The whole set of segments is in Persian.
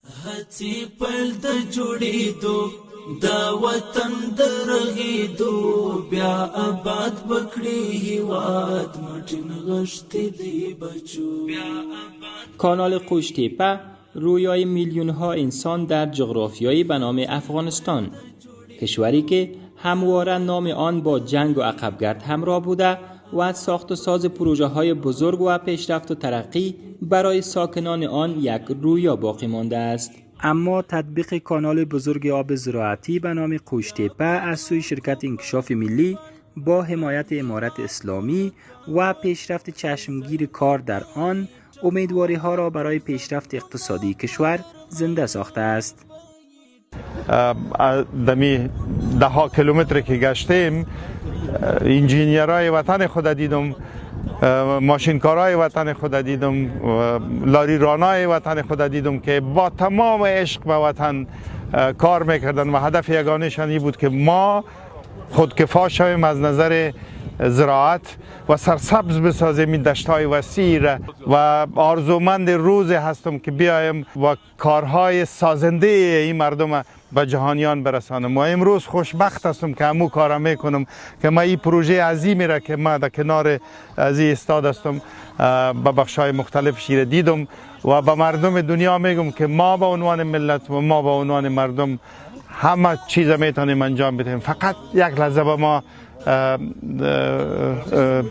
هڅې پیل د جوړېدو دا وطن د رغېدو بیا آباد بکړي هیواد مټین غشتې دی بچو. کانال قوشتیپه رویای میلیون ها انسان در جغرافیایی به نام افغانستان، کشوری که همواره نام آن با جنگ و عقبگرد همراه بوده و از ساخت و ساز پروژه های بزرگ و پیشرفت و ترقی برای ساکنان آن یک رویا باقی مانده است. اما تطبیق کانال بزرگ آب زراعتی به نام قوشتیپه از سوی شرکت انکشاف ملی با حمایت امارت اسلامی و پیشرفت چشمگیر کار در آن امیدواری ها را برای پیشرفت اقتصادی کشور زنده ساخته است. دمی 10 کیلومتر که گشتیم انجینیرای وطن خود دیدم، ماشینکارای وطن خود دیدم، لاری رانای وطن خود دیدم که با تمام عشق به وطن کار میکردن و هدف یگانه‌شان این بود که ما خودکفا شویم از نظر زراعت و سرسبز بسازیم این دشت‌های وسیع و آرزومند روز هستم که بیایم و کارهای سازنده این مردم به جهانیان برسانم. و امروز خوشبخت هستم که همو کارا میکنم که ما این پروژه عظیمی را که ما در کنار از این استاد هستم به بخش‌های مختلف شیر دیدم و به مردم دنیا میگم که ما به عنوان ملت و ما به عنوان مردم همه چیز میتونیم انجام بدیم. فقط یک لحظه به ما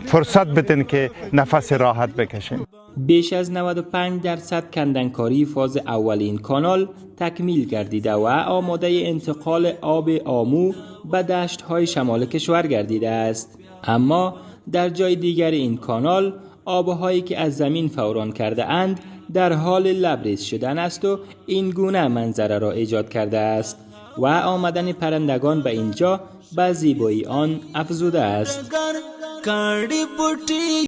فرصت بدین که نفس راحت بکشیم. بیش از 95% کندنکاری فاز اول این کانال تکمیل گردیده و آماده انتقال آب آمو به دشت‌های شمال کشور گردیده است. اما در جای دیگر این کانال آب‌هایی که از زمین فوران کرده اند در حال لبریز شدن است و این گونه منظره را ایجاد کرده است و آمدن پرندگان به اینجا به زیبایی آن افزوده است.